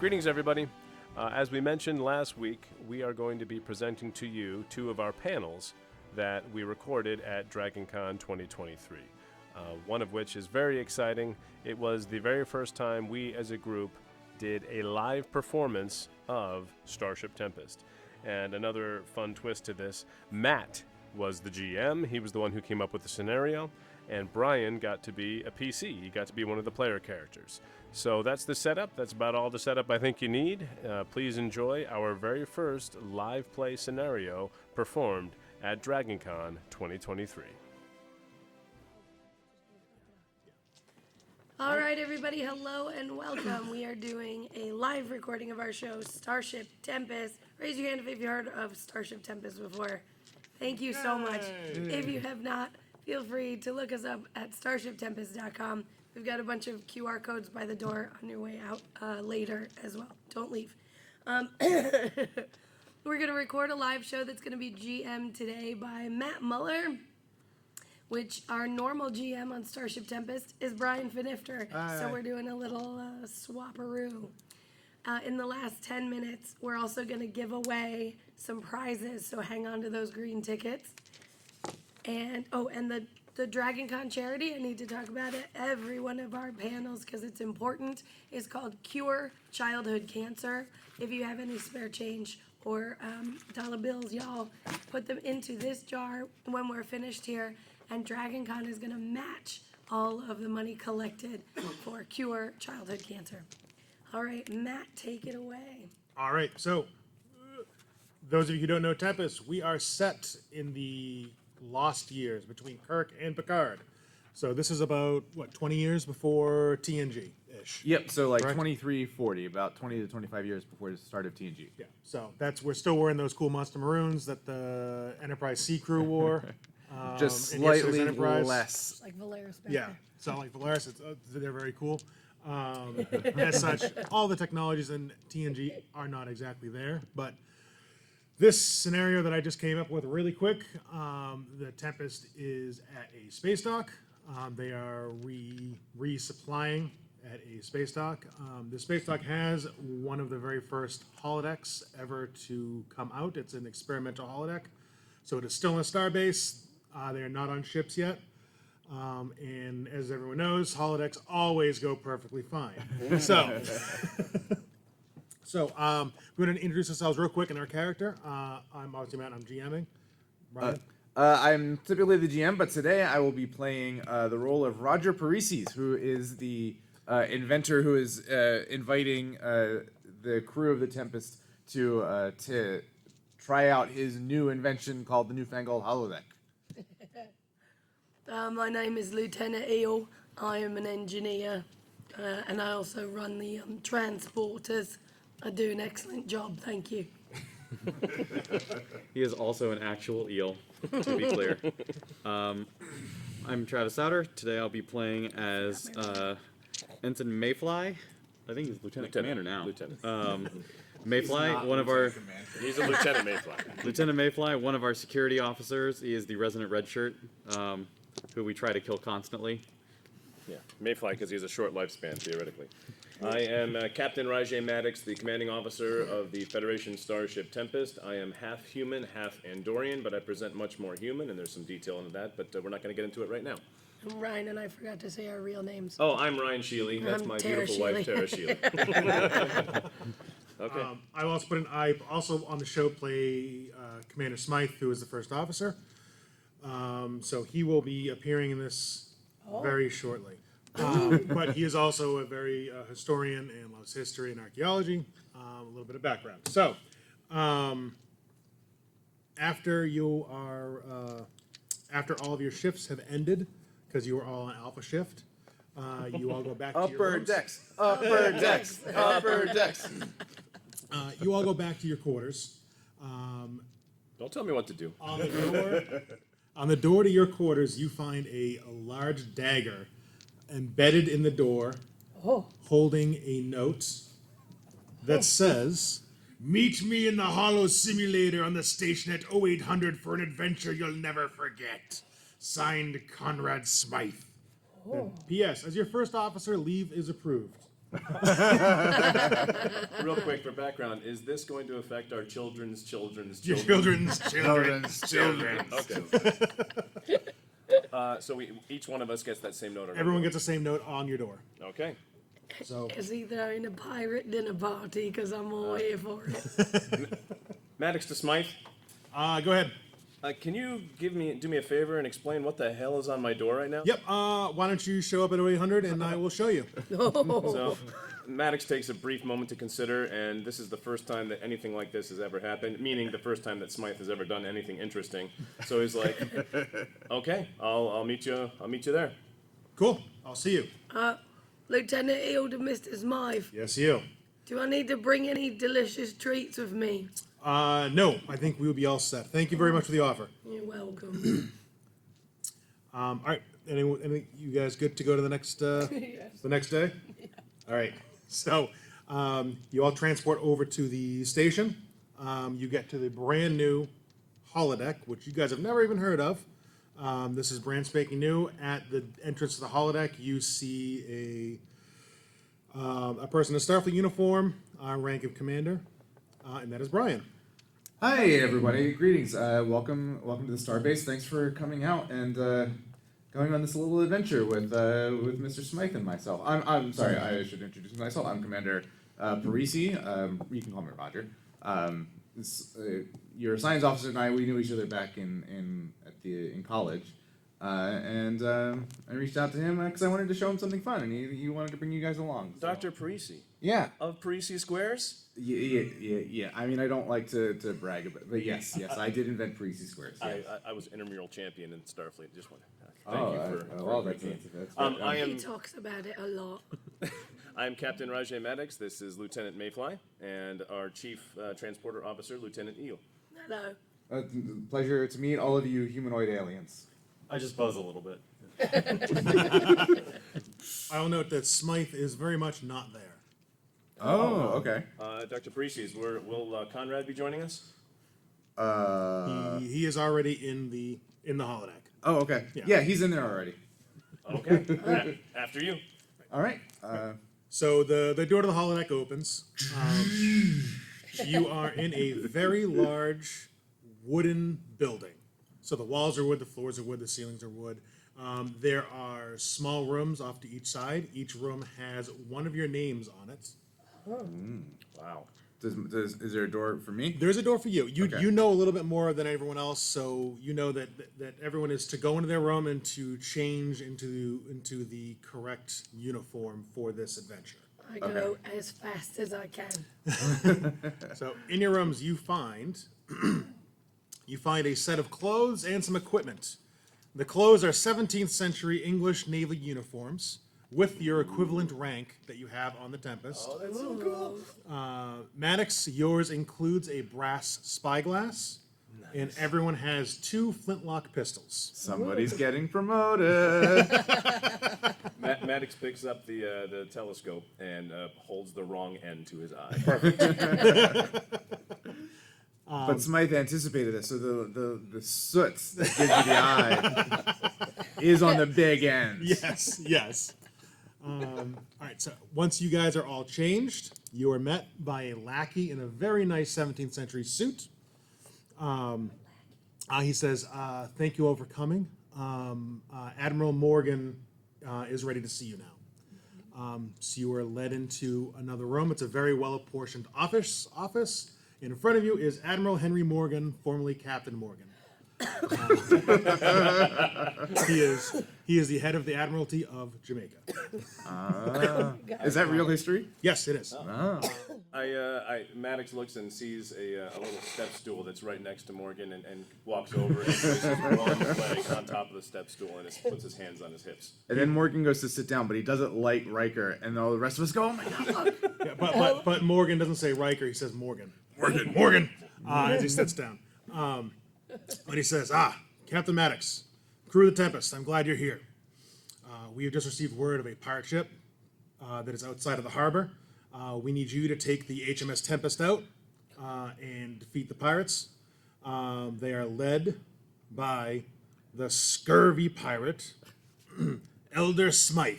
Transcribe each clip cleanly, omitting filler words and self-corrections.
Greetings, everybody. As we mentioned last week, we are going to be presenting to you two of our panels that we recorded at DragonCon 2023. One of which is very exciting. It was the very first time we as a group did a live performance of Starship Tempest. And another fun twist to this, Matt was the GM. He was the one who came up with the scenario. And Brian got to be a PC. He got to be one of the player characters. So that's the setup. That's about all the setup I think you need. Please enjoy our very first live play scenario performed at DragonCon 2023. All right, everybody, hello and welcome. We are doing a live recording of our show, Starship Tempest. Raise your hand if you've heard of Starship Tempest before. Thank you so much. If you have not, feel free to look us up at starshiptempest.com. We've got a bunch of QR codes by the door on your way out later as well. Don't leave. We're going to record a live show that's going to be GM today by Matt Muller, which our normal GM on Starship Tempest is Brian Finifter. So we're doing a little swapperoo. In the last 10 minutes, we're also going to give away some prizes, so hang on to those green tickets. And the DragonCon charity, I need to talk about it every one of our panels because it's important, is called Cure Childhood Cancer. If you have any spare change or dollar bills, y'all put them into this jar when we're finished here, and DragonCon is going to match all of the money collected for Cure Childhood Cancer. All right, Matt, take it away. All right, so those of you who don't know Tempest, we are set in the lost years between Kirk and Picard. So this is about, 20 years before TNG-ish? Yep, so like Correct? 2340, about 20 to 25 years before the start of TNG. Yeah, so we're still wearing those cool Monster Maroons that the Enterprise Sea Crew wore. Just in yesterday's slightly Enterprise. less. Like Valeris back Yeah, there. so like Valeris, they're very cool. As such, all the technologies in TNG are not exactly there, but this scenario that I just came up with really quick, the Tempest is at a space dock. They are resupplying at a space dock. The space dock has one of the very first holodecks ever to come out. It's an experimental holodeck, so it is still in a starbase. They are not on ships yet. And as everyone knows, holodecks always go perfectly fine. So we're going to introduce ourselves real quick in our character. I'm obviously Matt, I'm GMing. Brian? I'm typically the GM, but today I will be playing the role of Roger Parisis, who is the inventor who is inviting the crew of the Tempest to try out his new invention called the newfangled holodeck. My name is Lieutenant Eel. I am an engineer, and I also run the transporters. I do an excellent job, thank you. He is also an actual eel, to be clear. I'm Travis Souter. Today I'll be playing as Ensign Mayfly. I think he's Lieutenant Commander now. Mayfly, one of our... He's a Lieutenant Mayfly. Lieutenant Mayfly, one of our security officers. He is the resident redshirt, who we try to kill constantly. Yeah, Mayfly because he has a short lifespan, theoretically. I am Captain Rajay Maddox, the commanding officer of the Federation Starship Tempest. I am half human, half Andorian, but I present much more human, and there's some detail into that, but we're not going to get into it right now. Ryan and I forgot to say our real names. Oh, I'm Ryan Sheely. That's I'm my Tara beautiful wife, Sheely. Tara Sheely. Okay. I also I also on the show play Commander Smythe, who is the first officer. So he will be appearing in this very shortly. But he is also a very historian and loves history and archaeology. A little bit of background. So after all of your shifts have ended, because you were all on Alpha shift, you all go back to your Upper rooms. decks, upper decks, upper decks. You all go back to your quarters. Don't tell me what to do. On the door to your quarters, you find a large dagger embedded in the door, holding a note that says, "Meet me in the Holo Simulator on the station at 0800 for an adventure you'll never forget. Signed, Conrad Smythe." P.S. As your first officer, leave is approved. Real quick for background, is this going to affect our children's children? Children's children. Okay. So each one of us gets that same note. On Everyone gets the same note on your door. Okay. So Is he throwing a pirate dinner party? Because I'm all here for it. Maddox to Smythe. go ahead. Can you do me a favor and explain what the hell is on my door right now? Yep. Why don't you show up at 800 and I will show you. So, Maddox takes a brief moment to consider, and this is the first time that anything like this has ever happened, meaning the first time that Smythe has ever done anything interesting. So he's like, "Okay, I'll meet you. I'll meet you there." Cool. I'll see you. Lieutenant Eel to Mr. Smythe. Yes, you. Do I need to bring any delicious treats with me? No. I think we will be all set. Thank you very much for the offer. You're welcome. All right. Any you guys good to go to the next the next day? All right. So you all transport over to the station. You get to the brand new holodeck, which you guys have never even heard of. This is brand spanking new. At the entrance to the holodeck, you see a person in a Starfleet uniform, rank of commander, and that is Brian. Hi, everybody. Greetings. Welcome to the Starbase. Thanks for coming out and going on this little adventure with Mr. Smythe and myself. I'm sorry. I should introduce myself. I'm Commander Parisi. You can call me Roger. Your science officer and I, we knew each other back in college, and I reached out to him because I wanted to show him something fun, and he wanted to bring you guys along. So. Dr. Parisi. Yeah. Of Parisi Squares? Yeah. I mean, I don't like to brag about it, but yes, I did invent Parisi Squares. Yes. I was intramural champion in Starfleet. Just want to Oh, thank you for that's I He am talks about it a lot. I am Captain Rajay Maddox. This is Lieutenant Mayfly, and our Chief Transporter Officer, Lieutenant Eel. Hello. Pleasure to meet all of you humanoid aliens. I just buzz a little bit. I'll note that Smythe is very much not there. Oh, okay. Dr. Parisi, will Conrad be joining us? He is already in the holodeck. Oh, okay. Yeah. Yeah, he's in there already. Okay. After you. All right. So the door to the holodeck opens. You are in a very large wooden building. So the walls are wood, the floors are wood, the ceilings are wood. There are small rooms off to each side. Each room has one of your names on it. Wow. Is there a door for me? There's a door for you. Okay. You know a little bit more than everyone else, so you know that everyone is to go into their room and to change into the correct uniform for this adventure. I go as fast as I can. So in your rooms, you find a set of clothes and some equipment. The clothes are 17th century English naval uniforms with your equivalent rank that you have on the Tempest. Oh, that's so cool. Maddox, yours includes a brass spyglass, and everyone has 2 flintlock pistols. Somebody's getting promoted. Maddox picks up the telescope and holds the wrong end to his eye. But Smythe anticipated this, so the soot that gives you the eye is on the big end. Yes. All right, so once you guys are all changed, you are met by a lackey in a very nice 17th century suit. He says, thank you all for coming. Admiral Morgan is ready to see you now. So you are led into another room. It's a very well-apportioned office. In front of you is Admiral Henry Morgan, formerly Captain Morgan. He is the head of the Admiralty of Jamaica. Is that real history? Yes, it is. Maddox looks and sees a little step stool that's right next to Morgan and walks over and places one leg on top of the step stool and puts his hands on his hips. And then Morgan goes to sit down, but he does it like Riker, and all the rest of us go, "Oh my god!" Yeah, but Morgan doesn't say Riker. He says Morgan. Morgan. As he sits down. But he says, Captain Maddox, crew of the Tempest, I'm glad you're here. We have just received word of a pirate ship that is outside of the harbor. We need you to take the HMS Tempest out and defeat the pirates. They are led by the scurvy pirate, Elder Smythe.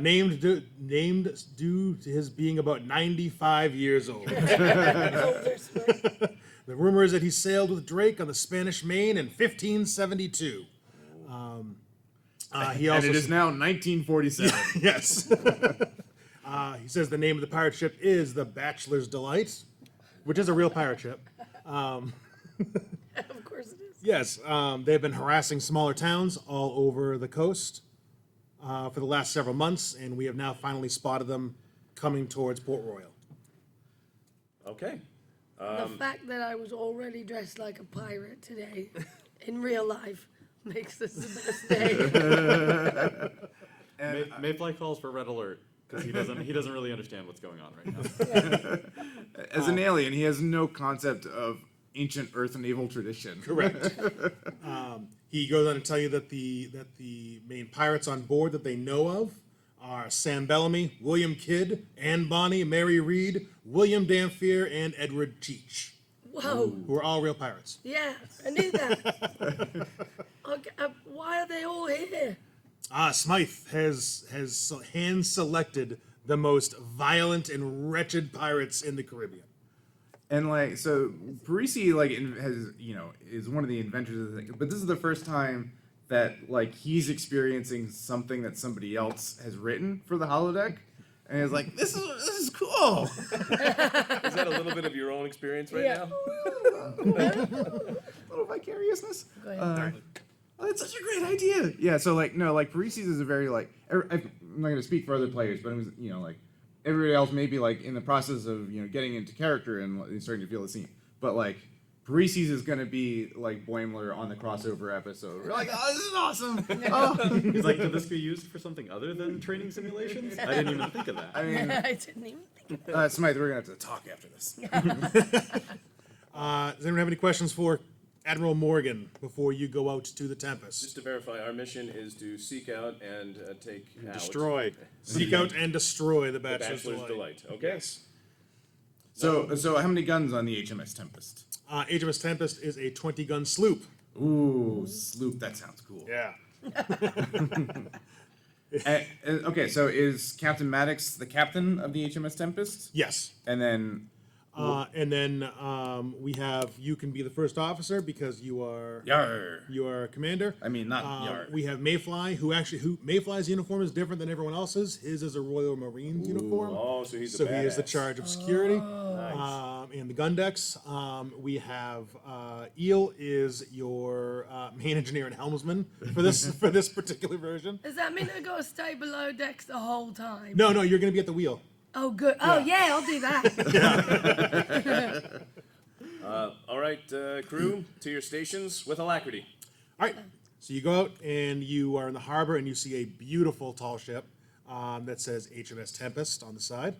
named due to his being about 95 years old. Older Smith. The rumor is that he sailed with Drake on the Spanish Main in 1572. He also And it is now 1947. yes. He says the name of the pirate ship is the Bachelor's Delight, which is a real pirate ship. Of course it is. Yes, they've been harassing smaller towns all over the coast for the last several months, and we have now finally spotted them coming towards Port Royal. Okay. The fact that I was already dressed like a pirate today in real life makes this the best day. Mayfly calls for red alert because he doesn't really understand what's going on right now. As an alien, he has no concept of ancient Earth naval tradition. Correct. He goes on to tell you that the main pirates on board that they know of are Sam Bellamy, William Kidd, Anne Bonny, Mary Read, William Dampier, and Edward Cheech, Whoa. who are all real pirates. Yeah, I knew that. Okay, why are they all here? Smythe has hand-selected the most violent and wretched pirates in the Caribbean. And like, so Parisi is one of the inventors of the thing, but this is the first time that like he's experiencing something that somebody else has written for the holodeck, and he's like, this is cool. Is that a little bit of your own experience right now? Little vicariousness. Go ahead. Oh, that's such a great idea. Yeah, so like Parisi's is a very like I'm not gonna speak for other players, but it was like everybody else may be like in the process of getting into character and starting to feel the scene, but like Parisi's is gonna be like Boimler on the crossover episode. We're like, oh, this is awesome. Oh. He's like, could this be used for something other than training simulations? I didn't even think of that. I mean, I didn't even think of Smythe, we're gonna have to talk after this. Does anyone have any questions for Admiral Morgan before you go out to the Tempest? Just to verify, our mission is to seek out and take out Seek out and destroy the the Bachelor's Bachelor's Delight. Delight. Okay. So how many guns on the HMS Tempest? HMS Tempest is a 20-gun sloop. Ooh, sloop. That sounds cool. Yeah. Okay, so is Captain Maddox the captain of the HMS Tempest? Yes. And then We have you can be the first officer because you are Yar. a commander. I mean, not Yar. We have Mayfly, who Mayfly's uniform is different than everyone else's. His is a Royal Marines uniform. Oh, so he's So a he is the badass. charge of security. Nice. And the gun decks. We have Eel is your main engineer and helmsman for this particular version. Does that mean I gotta stay below decks the whole time? No, you're going to be at the wheel. Oh, good. Oh, yeah, I'll do that. All right, crew, to your stations with alacrity. All right. So you go out and you are in the harbor and you see a beautiful tall ship that says HMS Tempest on the side.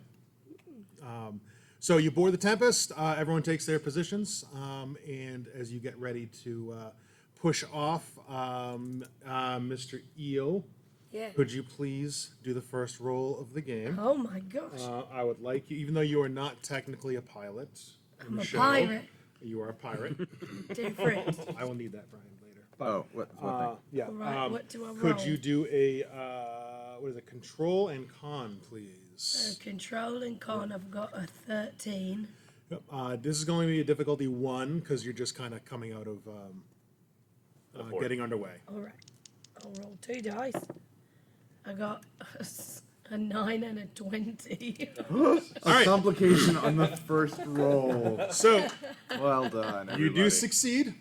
So you board the Tempest. Everyone takes their positions, and as you get ready to push off, Mr. Eel, Yeah. could you please do the first roll of the game? Oh, my gosh. I would like you, even though you are not technically a pilot. in I'm the a show, pirate. You are a pirate. Different. I will need that, Brian, later. Oh, what thing? Yeah. Right, what do I roll? Could you do a control and con, please? Control and con, I've got a 13. Yep. This is going to be a difficulty 1 because you're just kind of coming out of getting underway. All right. I'll roll 2 dice. I got a 9 and a 20. right. Complication on the first roll. So Well done. you do everybody. succeed.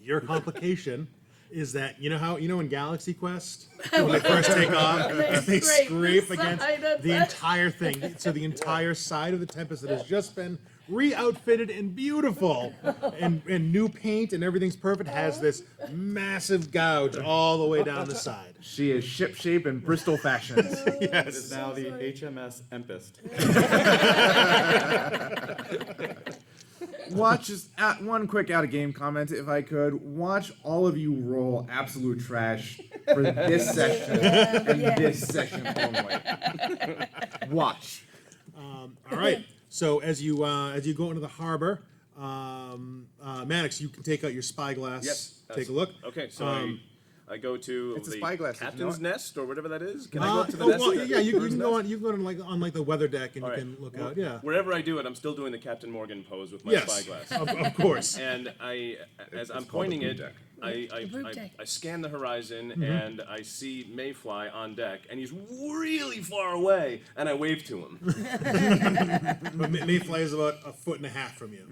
Your complication is that you know in Galaxy Quest when they first take off, they scrape the against side of the the- entire thing. So the entire side of the Tempest that has just been re-outfitted and beautiful and new paint and everything's perfect has this massive gouge all the way down the side. She is ship shape and Bristol fashions. It is now the HMS Tempest. Watch just one quick out of game comment, if I could. Watch all of you roll absolute trash for this session and this session only. Watch. All right. So as you go into the harbor, Maddox, you can take out your spyglass. Yes, Take a look. Okay, so I go to It's a the spyglass, did you know captain's it? nest, or whatever that is. Can I go up to the nest? Well, of the yeah, you crew's can go nest? on. You can go on like the weather deck, and All you right. can look out. Yeah. Wherever I do it, I'm still doing the Captain Morgan pose with my Yes. spyglass. Of course. And as I'm It's called the pointing poop it, deck. poop deck. I scan the horizon Mm-hmm. and I see Mayfly on deck, and he's really far away, and I wave to him. But Mayfly is about 1.5 feet from you.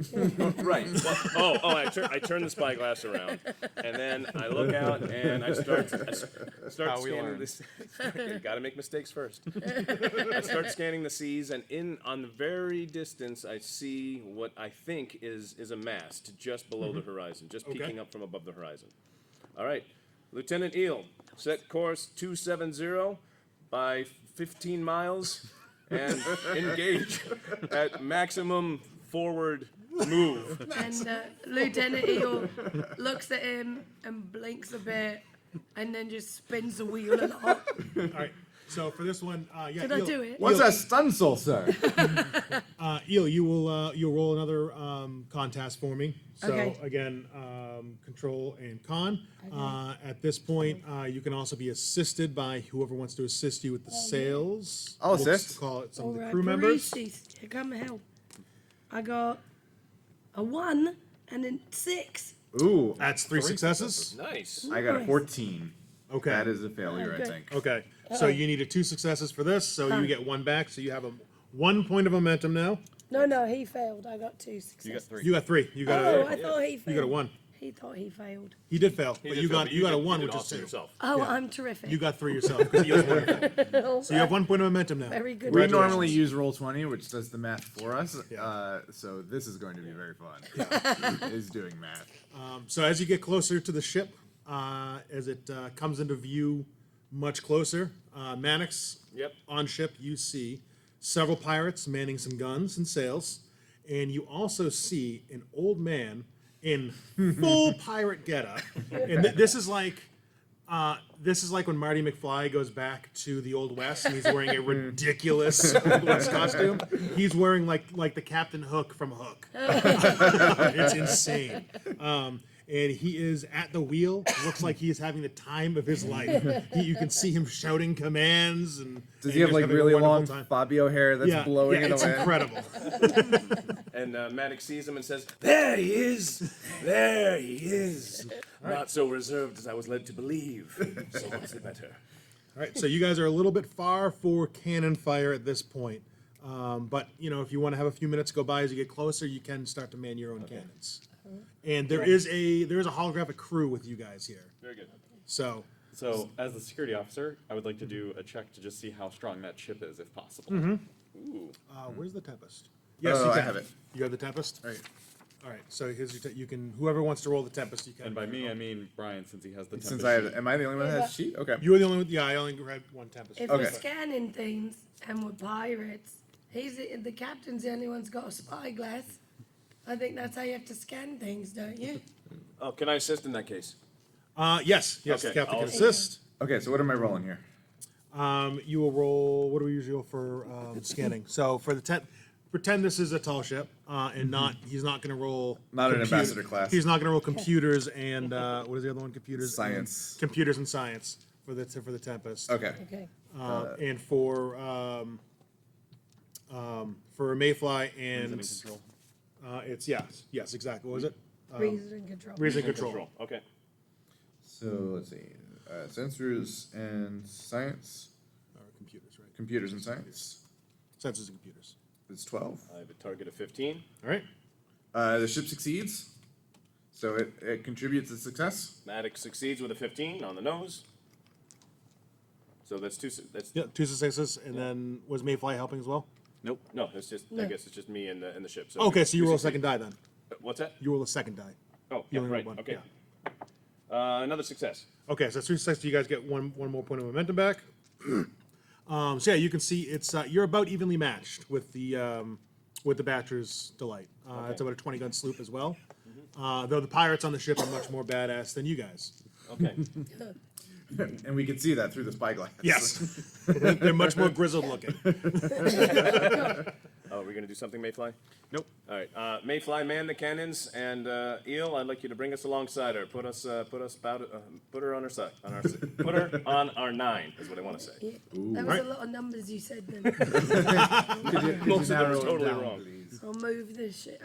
Right. Well, I turn the spyglass around, and then I look out and I start How we scanning learn. this. Got to make mistakes first. I start scanning the seas, and on the very distance, I see what I think is a mast just below the horizon, just Okay. peeking up from above the horizon. All right, Lieutenant Eel, set course 270 by 15 miles, and engage at maximum forward move. And Lieutenant Eel looks at him and blinks a bit, and then just spins the wheel a lot. All right. So for this one, yeah. Did I do it? What's a stun soul, sir? Eel, you'll roll another contest for me. So Okay. again, control and con. At this point, you can also be assisted by whoever wants to assist you with the sails. I'll assist. Call it some of the Alright, crew members. Parisies, here come help. I got a 1 and a 6. Ooh, That's three successes. Nice. I got a Nice. 14. Okay. That is a failure, I good. think. Okay. So you needed 2 successes for this, so you get 1 back. So you have 1 point of momentum now. No, he failed. I got 2 successes. You got 3. You got 3. You got Oh, a, I thought he failed. you got a 1. He thought he failed. He did fail, He but did you fail, got you got a did- 1, you did which is awesome 2. yourself. Oh, Yeah. I'm terrific. You got 3 yourself because he was wonderful. So you have 1 point of momentum now. Very good. We Congratulations. normally use Roll20, which does the math for us. Yeah. So this is going to be very fun. Is doing math. So as you get closer to the ship, as it comes into view much closer, Mannix, Yep. on ship, you see several pirates manning some guns and sails, and you also see an old man in full pirate getup. And this is like when Marty McFly goes back to the Old West and he's wearing a ridiculous Old West costume. He's wearing like the Captain Hook from Hook. It's insane. And he is at the wheel. Looks like he is having the time of his life. You can see him shouting commands and. Does and he have just like having a really wonderful long time. Fabio hair that's blowing in the it's wind? incredible. And Maddox sees him and says, "There he is! There he is! Not so reserved as I was led to believe. So much the better." All right, so you guys are a little bit far for cannon fire at this point. But if you want to have a few minutes go by as you get closer, you can start to man your own cannons. And there is a holographic crew with you guys here. Very good. So So, as the security officer, I would like to do a check to just see how strong that ship is, if possible. Ooh. where's the Tempest? Yes, Oh, you I can. have it. You have the Tempest. All right. All right. So here's your you can whoever wants to roll the Tempest, you can. And by me, I mean Brian, since he has the Since Tempest I have, sheet. am I the only one that has a sheet? Okay. You were the only one. Yeah, I only read 1 Tempest. If Okay. we're scanning things and we're pirates, the captain's the only one who's got a spyglass. I think that's how you have to scan things, don't you? Oh, can I assist in that case? Yes, Okay, the captain can I'll- assist. Okay, so what am I rolling here? You will roll. What do we usually roll for scanning? So for the pretend this is a tall ship, and he's not going to roll. Not an ambassador class. He's not going to roll computers and what is the other one? Computers. Science. And computers and science for the Tempest. Okay. Okay. And for Mayfly Reason and control. it's yes exactly. What was it? Reason and control. Reason control. Control. Okay. So let's see. Sensors and science. Computers, right? Computers and science. Sensors and computers. It's 12. I have a target of 15. All right. The ship succeeds, so it contributes to success. Maddox succeeds with a 15 on the nose. So that's two. That's Yeah, 2 successes, and then was Mayfly helping as well? Nope. no. It's just. I guess it's just me and the ship. So Okay, so you we roll a succeed. second die then. What's that? You roll a second die. Oh, You yeah, only right. rolled 1. Okay. Yeah. Another success. Okay, so 3 successes, you guys get one more point of momentum back. So yeah, you can see it's you're about evenly matched with the Batcher's Delight. It's about a 20-gun sloop as well. Though the pirates on the ship are much more badass than you guys. Okay. and we can see that through the spyglass. Yes. They're much more grizzled looking. Oh, we're gonna do something, Mayfly? Nope. All right, Mayfly, man the cannons, and Eel, I'd like you to bring us alongside her. Put her on her side. Put her on our 9 is what I want to say. That was a lot of numbers you said then. Most of them are totally wrong. I'll move this shit.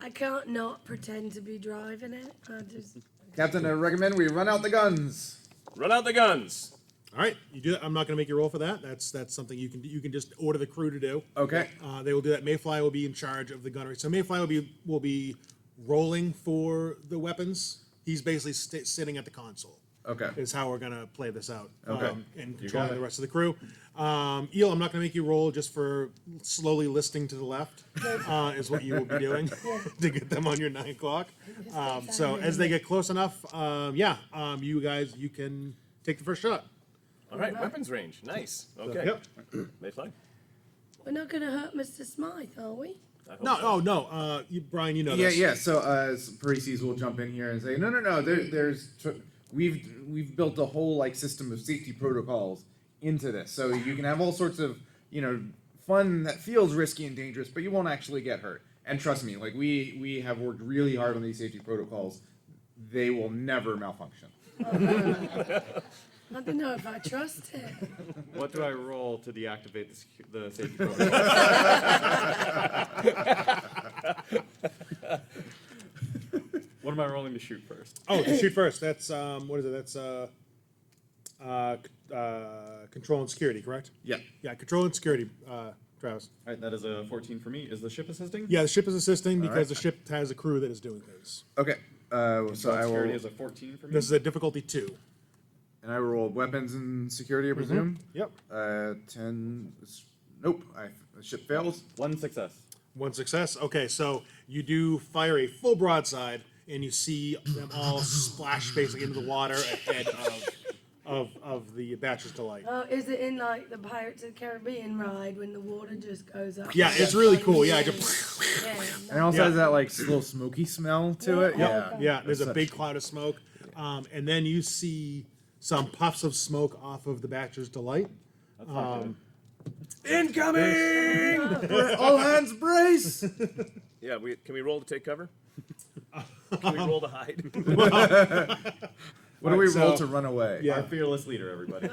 I can't not pretend to be driving it. I just. Captain, I recommend we run out the guns. Run out the guns. All right, you do that. I'm not going to make you roll for that. That's something you can just order the crew to do. Okay. They will do that. Mayfly will be in charge of the gunnery. So Mayfly will be rolling for the weapons. He's basically sitting at the console. Okay. Is how we're going to play this out. Okay. And controlling the rest of the crew. Eel, I'm not going to make you roll just for slowly listing to the left. Is what you will be doing to get them on your 9 o'clock. So as they get close enough, you guys can take the first shot. All right, weapons range. Nice. Okay. Yep. Mayfly? We're not going to hurt Mr. Smythe, are we? No. Brian, you know this. Yeah. So Parisi's will jump in here and say, no. We've built a whole system of safety protocols into this, so you can have all sorts of fun that feels risky and dangerous, but you won't actually get hurt. And trust me, we have worked really hard on these safety protocols. They will never malfunction. I don't know if I trust it. What do I roll to deactivate the safety protocol? What am I rolling to shoot first? Oh, to shoot first. That's what is it? That's control and security, correct? Yeah. Yeah, control and security, Travis. All right, that is a 14 for me. Is the ship assisting? Yeah, the ship is assisting because right. the ship has a crew that is doing things. Okay. So I Security will. is a 14 for me. This is a difficulty 2. And I roll weapons and security, I presume. Yep. 10. Nope. The ship fails. 1 success. 1 success. Okay, so you do fire a full broadside, and you see them all splash basically into the water ahead of the Bachelor's Delight. Oh, is it in the Pirates of the Caribbean ride when the water just goes up? Yeah, it's really cool. Yeah, just, Yeah. And it also Yeah. has that little smoky smell to it. Yeah. yeah. There's a Such- big cloud of smoke, and then you see some puffs of smoke off of the Bachelor's Delight. Incoming! All hands brace! Yeah, can we roll to take cover? Can we roll to hide? What do we Right, roll so- to run away? Yeah. Our fearless leader, everybody.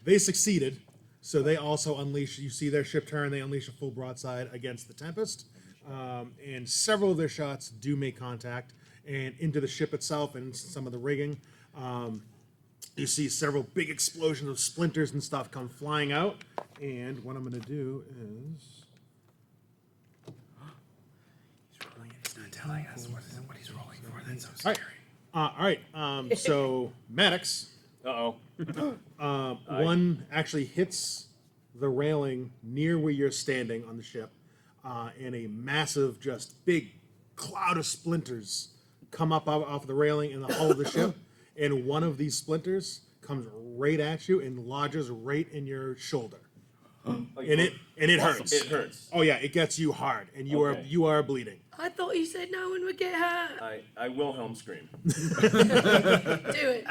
They succeeded, so they also unleash. You see their ship turn. They unleash a full broadside against the Tempest, and several of their shots do make contact and into the ship itself and some of the rigging. You see several big explosions of splinters and stuff come flying out. And what I'm going to do is. He's not telling us what he's rolling for. That's so All right. scary. All right. So Maddox. Uh-oh. One actually hits the railing near where you're standing on the ship, and a massive, just big cloud of splinters come up off the railing in the hull of the ship, and one of these splinters comes right at you and lodges right in your shoulder, and it hurts. It hurts. Oh yeah, it gets you hard, and Okay. you are bleeding. I thought you said no one would get hurt. I Wilhelm scream. Do it.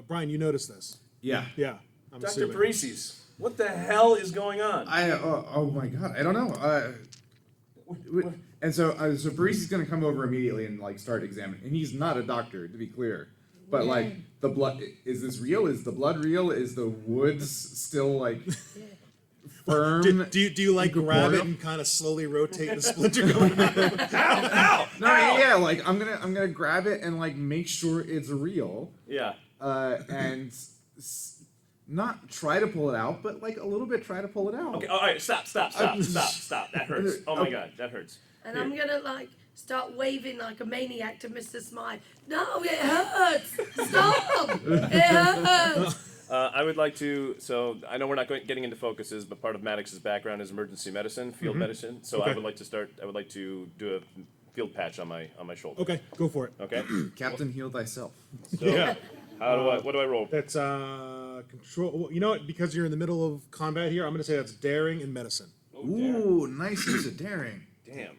Brian, you noticed this? Yeah. Yeah, I'm Dr. assuming. Parisi's, what the hell is going on? Oh my god, I don't know. And so Parisi's gonna come over immediately and start examining. And he's not a doctor, to be clear. But the blood, is this real? Is the blood real? Is the woods still firm? Do you grab it and kind of slowly rotate the splinter going out? No, yeah, I'm gonna grab it and make sure it's real. Yeah. And not try to pull it out, but a little bit try to pull it out. Okay, all right, stop. That hurts. Oh my god, that hurts. And I'm gonna start waving like a maniac to Mr. Smythe. No, it hurts. Stop. It hurts. I would like to, so I know we're not getting into focuses, but part of Maddox's background is emergency medicine, field medicine. So Okay. I would like to do a field patch on my shoulder. Okay, go for it. Okay? Captain, heal thyself. So Yeah. what do I roll? That's control. Well, you know what? Because you're in the middle of combat here, I'm going to say that's daring and medicine. Ooh, nice use of daring. Damn.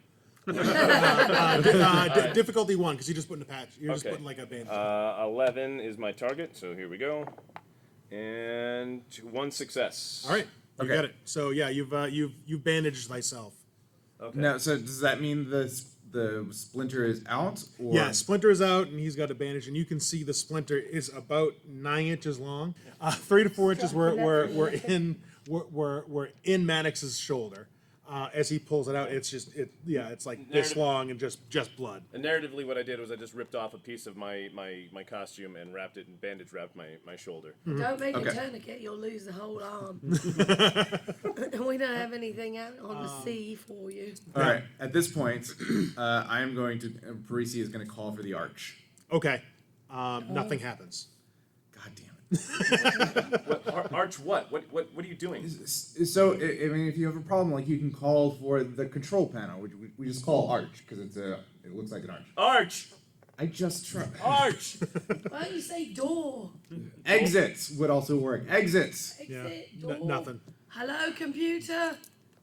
Difficulty 1, because you're just putting a patch. You're just Okay. putting like a bandage. 11 is my target, so here we go. And 1 success. All right, you Okay. got it. So yeah, you've bandaged thyself. Okay. Now, so does that mean the splinter is out? Or? Yeah, Splinter is out, and he's got a bandage, and you can see the splinter is about 9 inches long. 3 to 4 inches were in Maddox's shoulder. As he pulls it out, it's like this long and just blood. And narratively, what I did was I just ripped off a piece of my costume and wrapped it and bandage wrapped my shoulder. Don't make Okay. a tourniquet, you'll lose the whole arm. We don't have anything out on the sea for you. All right. At this point, I am going to. Parisi is going to call for the arch. Okay, nothing happens. God damn it. Arch what? What are you doing? So, I mean, if you have a problem, like you can call for the control panel, which we just call arch because it looks like an arch. Arch! I just tried. Arch! Why don't you say door? Exits would also work. Exits. Exit, door. Nothing. Hello, computer.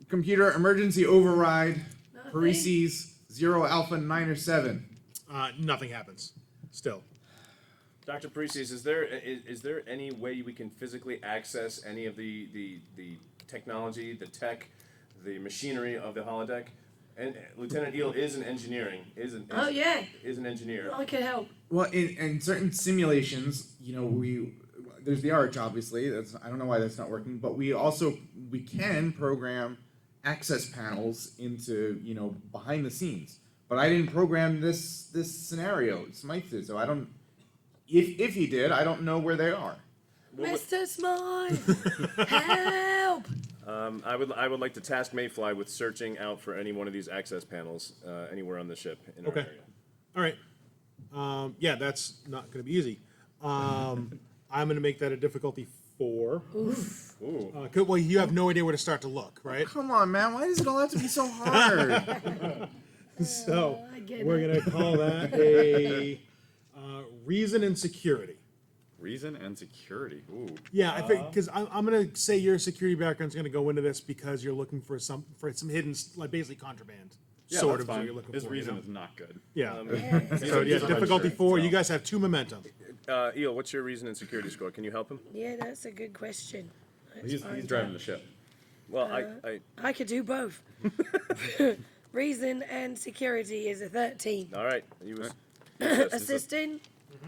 Computer emergency override. Nothing. Parisi's 0 Alpha 9 or 7. Nothing happens. Still. Dr. Parisi's, is there any way we can physically access any of the technology, the tech, the machinery of the holodeck? And Lieutenant Eel is an engineer. Is an engineer. I can help. Well, in certain simulations, there's the arch, obviously. I don't know why that's not working, but we can program access panels into behind the scenes. But I didn't program this scenario. Smythe did, so I don't. If he did, I don't know where they are. Mr. Smythe, help! I would like to task Mayfly with searching out for any one of these access panels anywhere on the ship in our area. All right. Yeah, that's not going to be easy. I'm going to make that a difficulty 4. Ooh. Well, you have no idea where to start to look, right? Come on, man. Why does it all have to be so hard? So I get we're it. going to call that a reason and security. Reason and security. Ooh. Yeah, I think because I'm going to say your security background's going to go into this because you're looking for some hidden, like basically contraband. Yeah, sort that's of what fine. you're looking His for. reason you know? is not good. Yeah. Yeah. So yeah, He's a difficulty registered, 4. so- You guys have 2 momentum. Eel, what's your reason and security score? Can you help him? Yeah, that's a good question. Let's He's find driving out. the ship. Well, I could do both. Reason and security is a 13. all right. You was Assisting?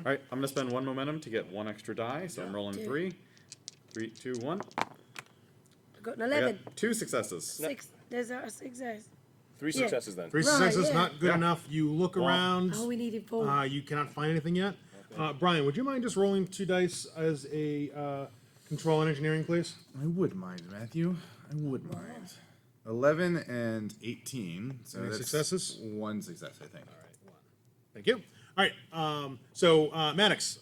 All right, I'm gonna spend 1 momentum to get 1 extra die, so I'm rolling Dude. 3. 3, 2, 1. I got an I 11. got 2 successes. 6. There's a success. 3 Yeah. successes then. 3 Right, successes, yeah. not good Yeah. enough. You look around. Oh, we needed 4. You cannot find anything yet. Brian, would you mind just rolling 2 dice as a control and engineering, please? I would mind, Matthew. I would mind. 11 and 18. So Any that's successes? 1 success, I think. Thank you. All right. So, Maddox,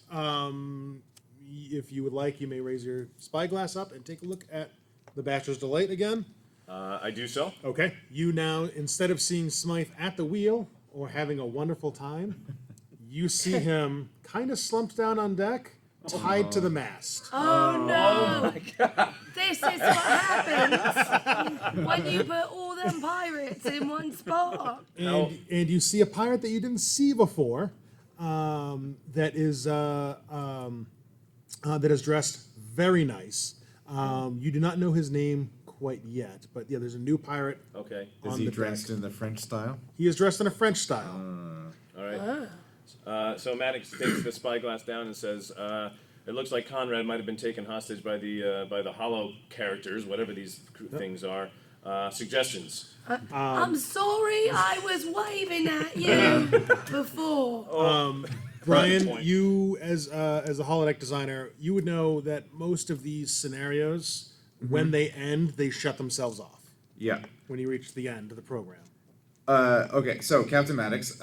if you would like, you may raise your spyglass up and take a look at the Bachelor's Delight again. I do so. Okay. You now, instead of seeing Smythe at the wheel or having a wonderful time, you see him kind of slumped down on deck, tied to the mast. Oh no! This is what happens when you put all them pirates in one spot. And you see a pirate that you didn't see before, that is dressed very nice. You do not know his name quite yet, but yeah, there's a new pirate. Okay. Is On he the dressed deck. in the French style? He is dressed in a French style. All right. So Maddox takes the spyglass down and says, "It looks like Conrad might have been taken hostage by the hollow characters, whatever these things are. Suggestions." I'm sorry, I was waving at you before. Brian, point. you as a holodeck designer, you would know that most of these scenarios, when they end, they shut themselves off Yeah. when you reach the end of the program. Okay, so Captain Maddox,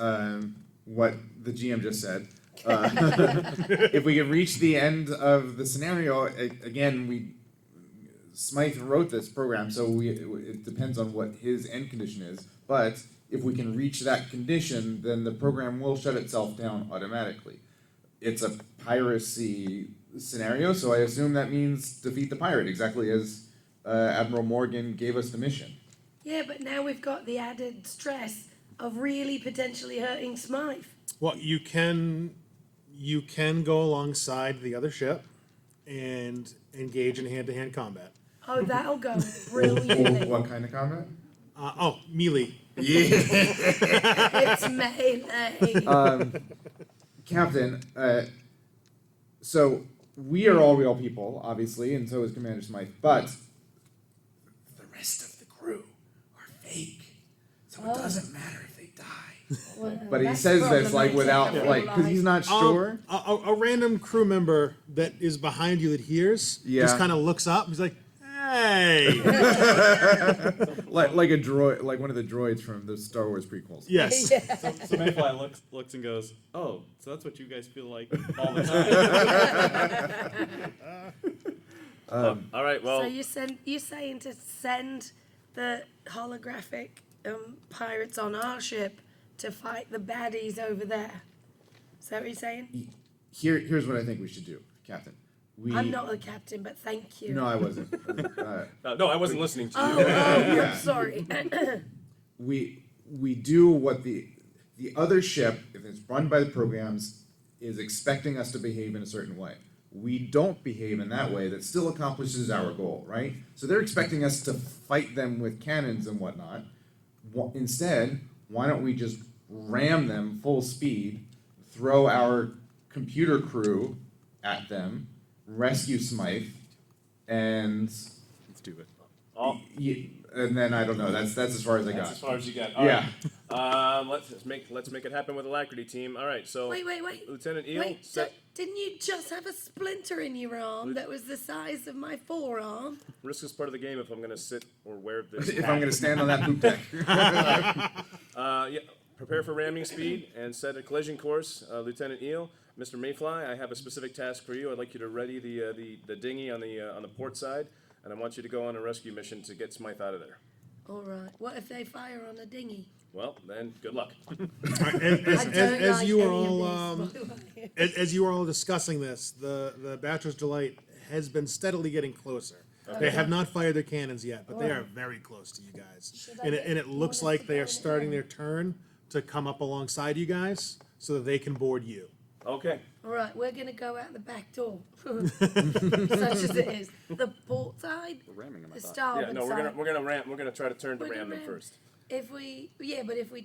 what the GM just said. If we can reach the end of the scenario, again, Smythe wrote this program, so it depends on what his end condition is. But if we can reach that condition, then the program will shut itself down automatically. It's a piracy scenario, so I assume that means defeat the pirate, exactly as Admiral Morgan gave us the mission. Yeah, but now we've got the added stress of really potentially hurting Smythe? Well, you can go alongside the other ship and engage in hand-to-hand combat. Oh, that'll go brilliantly. What kind of combat? Melee. It's melee. Captain, so we are all real people, obviously, and so is Commander Smythe, but the rest of the crew are fake. So it doesn't matter if they die. Well, But he that's says this like problematic, without I feel like because he's not sure. A random crew member that is behind you that hears Yeah. just kind of looks up. He's like, "Hey." Like a droid, like one of the droids from the Star Wars prequels. Yes. So Mayfly looks and goes, "Oh, so that's what you guys feel like all the time." All right. Well, So you're saying to send the holographic pirates on our ship to fight the baddies over there? Is that what you're saying? Here's what I think we should do, Captain. I'm not the captain, but thank you. No, I wasn't. no, I wasn't listening to you. Oh, I'm sorry. We do what the other ship, if it's run by the programs, is expecting us to behave in a certain way. We don't behave in that way. That still accomplishes our goal, right? So they're expecting us to fight them with cannons and whatnot. Instead, why don't we just ram them full speed, throw our computer crew at them, rescue Smythe, and Let's do it. and then I don't know. That's as far as I got. As far as you got. All Yeah. right. Let's make it happen with alacrity, team. All right. So Wait. Lieutenant Eel, Wait, so didn't you just have a splinter in your arm that was the size of my forearm? risk is part of the game. If I'm going to sit or wear this, If I'm going to stand on that poop deck. yeah. Prepare for ramming speed and set a collision course, Lieutenant Eel. Mr. Mayfly, I have a specific task for you. I'd like you to ready the dinghy on the port side, and I want you to go on a rescue mission to get Smythe out of there. All right. What if they fire on a dinghy? Well, then, good luck. As you were any all of this. as you were all discussing this, the Bachelor's Delight has been steadily getting closer. They have not fired their cannons yet, but they are very close to you guys. Should I And get it looks bonus like to they go are in starting there? their turn to come up alongside you guys so that they can board you. Okay. All right, we're going to go out the back door, such as it is. The port side, Ramming them, I the thought. starboard Yeah. No, side. we're gonna try to turn to We're ram gonna them ram. first. If we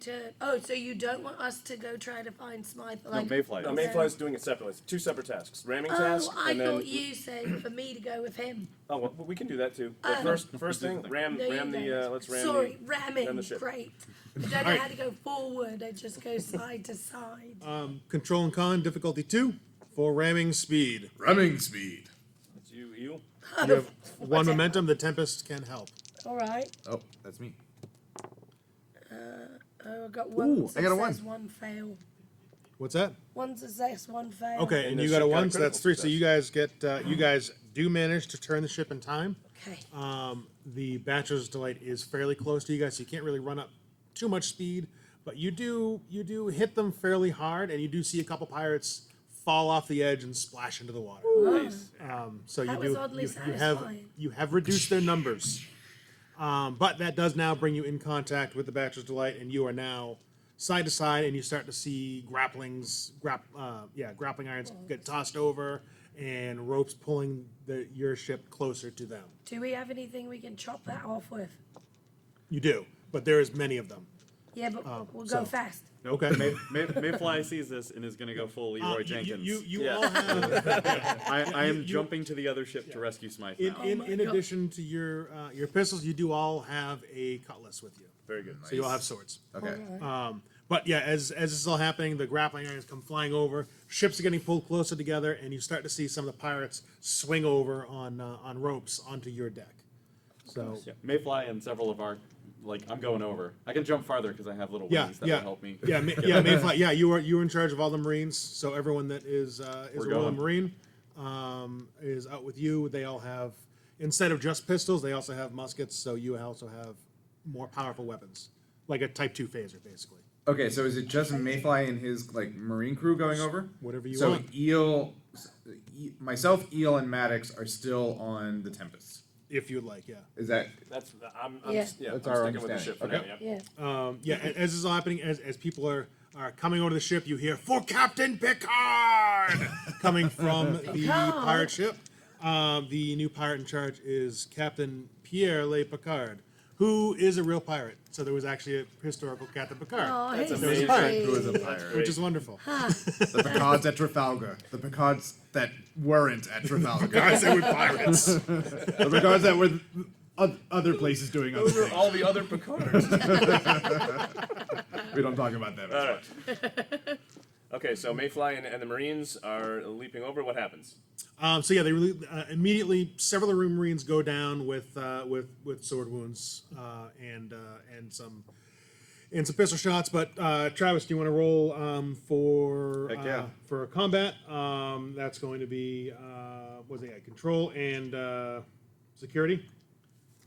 turn. Oh, so you don't want us to go try to find Smythe? No, Like, Mayfly. No, does. Mayfly's doing it separately. It's two separate tasks. Ramming task, Oh, I and then. thought you said for me to go with him. Oh, well, we can do that too. But Oh. first thing, ram No, you the. don't. Let's ram. Sorry, ramming. ram the ship. Great. I don't know how to go forward. I just go side to side. Control and con difficulty 2 for ramming speed. Ramming speed. It's you, Eel. You have one momentum. The Tempest can help. All right. Oh, that's me. Oh, I got one Ooh, I got a success, one. one fail. What's that? One success, one fail. Okay, And and the you got a ship got a 1, so that's 3. critical So you guys get you guys do manage to turn the ship in time. Okay. The Bachelor's Delight is fairly close to you guys, so you can't really run up too much speed, but you do hit them fairly hard, and you do see a couple pirates fall off the edge and splash into the water. Nice. So you That do was oddly satisfying. you have reduced their numbers, but that does now bring you in contact with the Bachelor's Delight, and you are now side to side, and you start to see grappling irons get tossed over, and ropes pulling your ship closer to them. Do we have anything we can chop that off with? You do, but there is many of them. Yeah, but we'll so- go fast. Okay. Mayfly sees this and is going to go full Leroy Jenkins. You Yeah. all have I am jumping to the other ship to rescue Smythe now. in my in God. addition to your pistols, you do all have a cutlass with you. Very good. So you all have swords. Okay. But yeah, as this is all happening, the grappling irons come flying over. Ships are getting pulled closer together, and you start to see some of the pirates swing over on ropes onto your deck. So Yeah, Mayfly and several of our, I'm going over. I can jump farther because I have little yeah, wings that yeah, will help me. yeah, Mayfly. Yeah, you are in charge of all the Marines. So everyone that is a We're Royal going. Marine is out with you. They all have, instead of just pistols, they also have muskets. So you also have more powerful weapons, like a Type 2 phaser, basically. Okay, so is it just Mayfly and his marine crew going over? Whatever you so want. Eel, myself, Eel, and Maddox are still on the Tempest. if you'd like, yeah. Is that That's I'm Yeah. That's I'm our sticking with the ship for now. understanding. Yeah. Yeah. As this is all happening, as people are coming over the ship, you hear "For Captain Picard" coming from the Picard. pirate ship. The new pirate in charge is Captain Pierre Le Picard, who is a real pirate. So there was actually a historical Captain Picard, Oh, That's he's amazing. sweet. who is a pirate? which is wonderful. The Picards at Trafalgar. The Picards that weren't at Trafalgar. Guys, they were pirates. The Picards that were other places doing other Those are things. all the other Picards. We don't talk about them as All much. right. Okay, so Mayfly and the Marines are leaping over. What happens? So yeah, they really immediately several of the Marines go down with sword wounds and some pistol shots. But Travis, do you want to roll Heck yeah. for combat? That's going to be what's it? Control and security.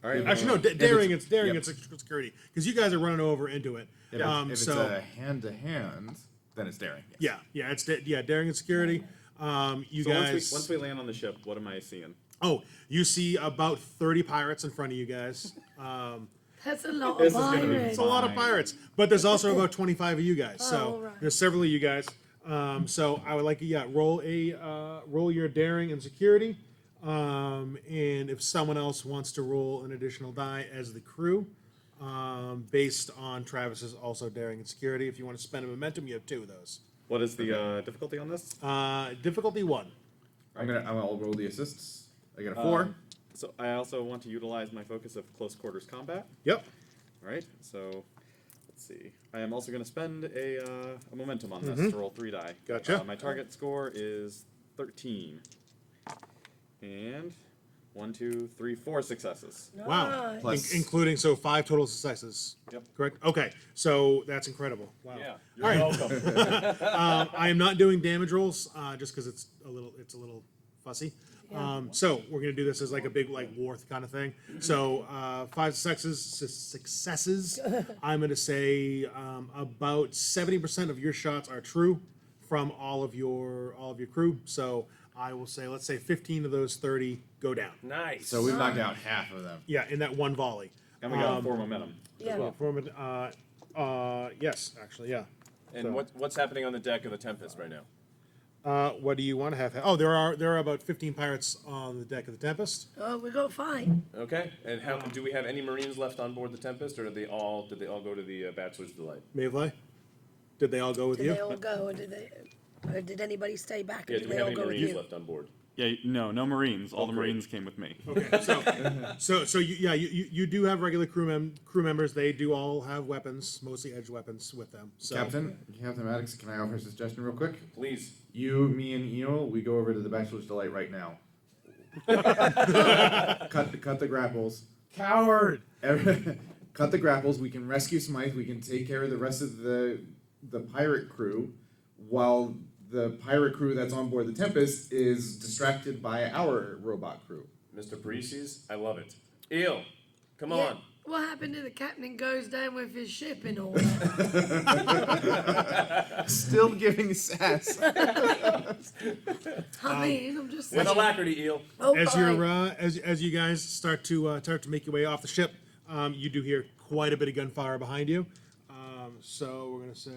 All right. Actually, no, If daring. it's- It's daring. yep. It's security because you guys are running over into it. If it's So a hand-to-hand, then it's daring. Yes. yeah, it's daring and security. You So guys. once we land on the ship, what am I seeing? Oh, you see about 30 pirates in front of you guys. That's a lot This of is gonna be pirates. It's a lot of Fine. pirates, but there's also about 25 of you guys. So right. there's several of you guys. So I would like you, roll your daring and security. And if someone else wants to roll an additional die as the crew, based on Travis's also daring and security, if you want to spend a momentum, you have 2 of those. What is the difficulty on this? Difficulty 1. I'll roll the assists. I get a 4. So I also want to utilize my focus of close quarters combat. Yep. All right. So let's see. I am also going to spend a momentum on this to roll 3 die. Gotcha. My target score is 13. And 1, 2, 3, 4 successes. Wow. Nice. Plus- Including 5 total successes. Yep. Correct. Okay. So that's incredible. Wow. Yeah, All you're right. welcome. I am not doing damage rolls just because it's a little fussy. So we're gonna do this as like a big war kind of thing. So 5 successes. I'm gonna say about 70% of your shots are true from all of your crew. So I will say, let's say 15 of those 30 go down. Nice. So we've knocked out half of them. Yeah, in that one volley. And we got 4 momentum. Yeah. Yes, actually, yeah. And what's happening on the deck of the Tempest right now? What do you want to have? Oh, there are about 15 pirates on the deck of the Tempest. Oh, we got fine. Okay. And how do we have any Marines left on board the Tempest, or did they all go to the Bachelor's Delight? Mayfly, did they all go with Did you? they all go, or did anybody stay back? Or Yeah. did Do we they have all any go with Marines you? left on board? Yeah, no Marines. All the great. Marines came with me. So you do have regular crew members. They do all have weapons, mostly edged weapons with them. So Captain Maddox, can I offer a suggestion real quick? Please. You, me, and Eel, we go over to the Bachelor's Delight right now. cut the grapples. coward. Cut the grapples. We can rescue Smythe. We can take care of the rest of the pirate crew, while the pirate crew that's on board the Tempest is distracted by our robot crew. Mr. Parisi's, I love it. Eel, come Yeah. on. What happened to the captain goes down with his ship and all? Still giving sass. I mean, I'm just With saying. alacrity, Eel. Oh, As fine. you're as you guys start to make your way off the ship, you do hear quite a bit of gunfire behind you. So we're gonna say.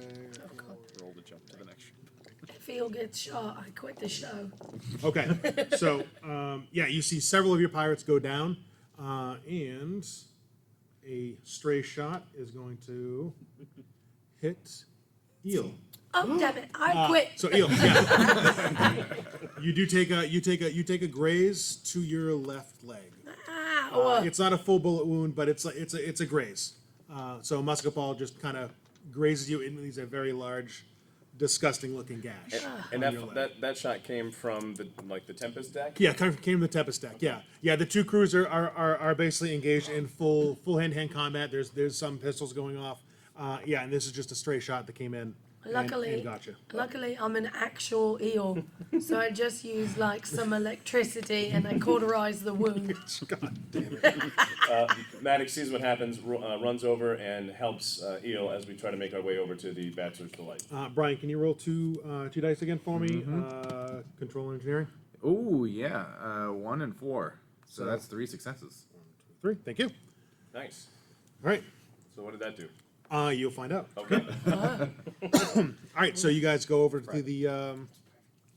Roll to jump to the next ship. If Eel gets shot, I quit the show. Okay, so you see several of your pirates go down, and a stray shot is going to hit Eel. Oh, damn it! I quit. So Eel, yeah. you take a graze to your left leg. Ow. It's not a full bullet wound, but it's a graze. So a musket ball just kind of grazes you into these very large, disgusting-looking gash. And on your leg. that shot came from the Tempest deck? Yeah, came from the Tempest deck. Yeah. The two crews are basically engaged in full hand-to-hand combat. There's some pistols going off. And this is just a stray shot that came in. and gotcha. Luckily, I'm an actual eel, so I just use like some electricity and I cauterize the wound. God damn it. Maddox sees what happens, runs over and helps Eel as we try to make our way over to the Bachelor's Delight. Brian, can you roll two dice again for me? Control engineering. Oh yeah, 1 and 4. So that's 3 successes. 3. Thank you. Nice. All right. So what did that do? You'll find out. Okay. All right. So you guys go over to the.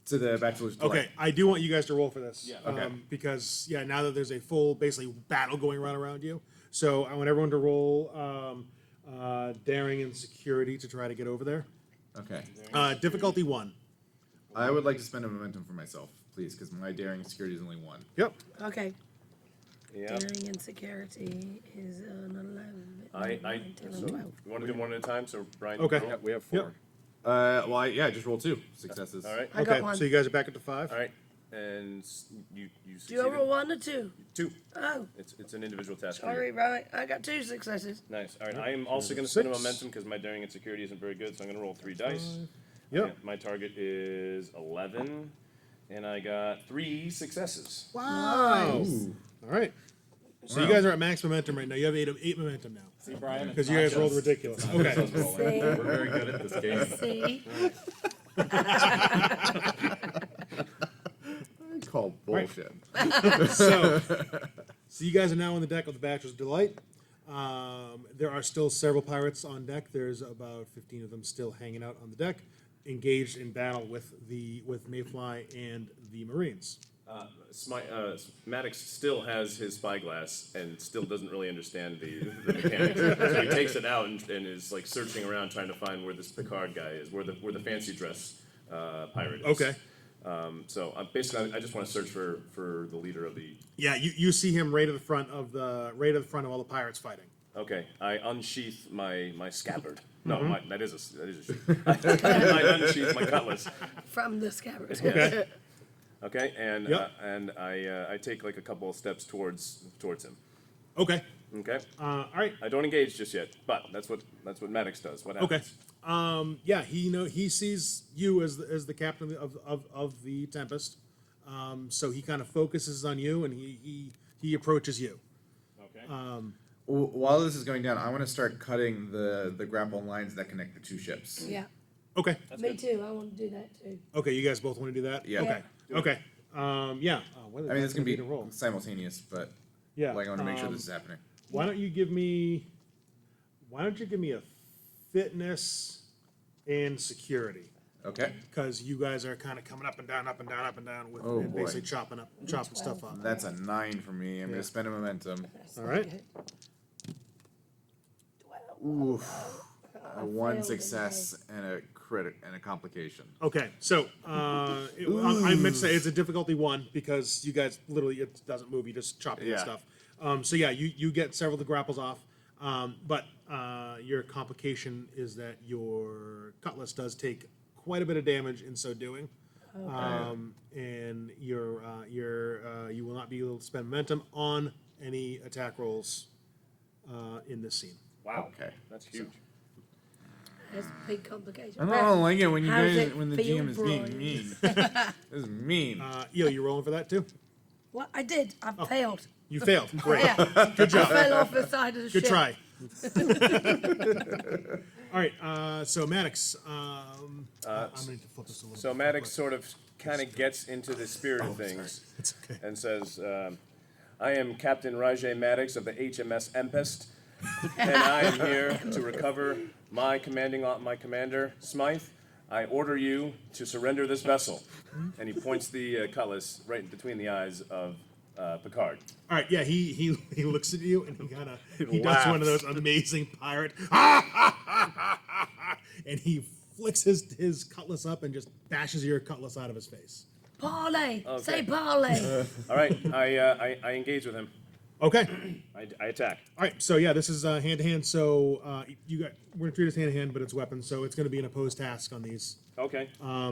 To the Bachelor's Delight. Okay, I do want you guys to roll for this. Yeah. Okay. Because now that there's a full, basically, battle going around you, so I want everyone to roll daring and security to try to get over there. Okay. Difficulty 1. I would like to spend a momentum for myself, please, because my daring and security is only 1. Yep. Okay. Yeah. Daring and security is an 11. I 9, 10, so 12. you want to do one at a time? So Brian. Okay. roll? We have 4. Yep. Just roll 2 successes. All right. I got Okay, one. so you guys are back up to 5. All right. And you Do you succeeded. roll 1 or 2? 2. Oh, It's an individual task. for you. sorry, right. I got 2 successes. Nice. All right. I am also going to spend a 6. momentum because my daring and security isn't very good, so I'm going to roll 3 dice. Yep. And my target is 11, and I got 3 successes. Wow. Ooh. All right. So you Wow. guys are at max momentum right now. You have 8 momentum now. See, Brian? Because you guys rolled ridiculous. Okay. See? We're very good at this game. See? I call bullshit. So you guys are now on the deck of the Bachelor's Delight. There are still several pirates on deck. There's about 15 of them still hanging out on the deck, engaged in battle with Mayfly and the Marines. Maddox still has his spyglass and still doesn't really understand the mechanics. So he takes it out and is like searching around trying to find where this Picard guy is, where the fancy dress pirate is. Okay. So basically, I just want to search for the leader of the. Yeah, you see him right at the front of all the pirates fighting. Okay, I unsheath my scabbard. No, Mm-hmm. that is a sheath. I unsheath my cutlass. From the scabbard. Okay. Okay, and Yep. I take like a couple of steps towards him. Okay. Okay, All right. I don't engage just yet, but that's what Maddox does. What happens? Okay. Yeah, he sees you as the captain of the Tempest. So he kind of focuses on you, and he approaches you. Okay. While this is going down, I want to start cutting the grapple lines that connect the 2 ships. Yeah. Okay. Me too. I want to do that too. Okay, you guys both want to do that? Yeah. Okay. Okay. Yeah. I mean, it's going to be roll. simultaneous, but Yeah. like, I want to make sure this is happening. Why don't you give me a fitness and security? Okay. Because you guys are kind of coming up and down with Oh, and boy. basically chopping stuff up. That's a 9 for me. I'm going to spend a momentum. All right. Oof. A 1 failed success and a crit and a complication. Okay, so I meant to say it's a difficulty 1 because you guys literally it doesn't move. You just chop it and Yeah. stuff. So yeah, you get several of the grapples off, but your complication is that your cutlass does take quite a bit of damage in so doing, and you will not be able to spend momentum on any attack rolls in this scene. Wow. Okay. That's huge. That's a big complication. I don't like it when you How does guys it when the feel, GM is being Brian? mean. This is mean. You rolling for that too? What? I did. I failed. You failed. Great. Yeah. Good job. I fell off the side of the Good ship. try. All right, so Maddox, I'm going to flip this a little So bit. Maddox sort of kind of gets into the spirit of things It's okay. and says, "I am Captain Rajay Maddox of the HMS Tempest, and I am here to recover my commander Smythe. I order you to surrender this vessel." And he points the cutlass right between the eyes of Picard. All right, yeah, he looks at you and he does laughs. one of those amazing pirate, and he flicks his cutlass up and just bashes your cutlass out of his face. Parlay. Okay. Say parlay. All right, I engage with him. Okay. I attack. All right, so yeah, this is hand to hand. So we're gonna treat this hand to hand, but it's weapons, so it's gonna be an opposed task on these. Okay.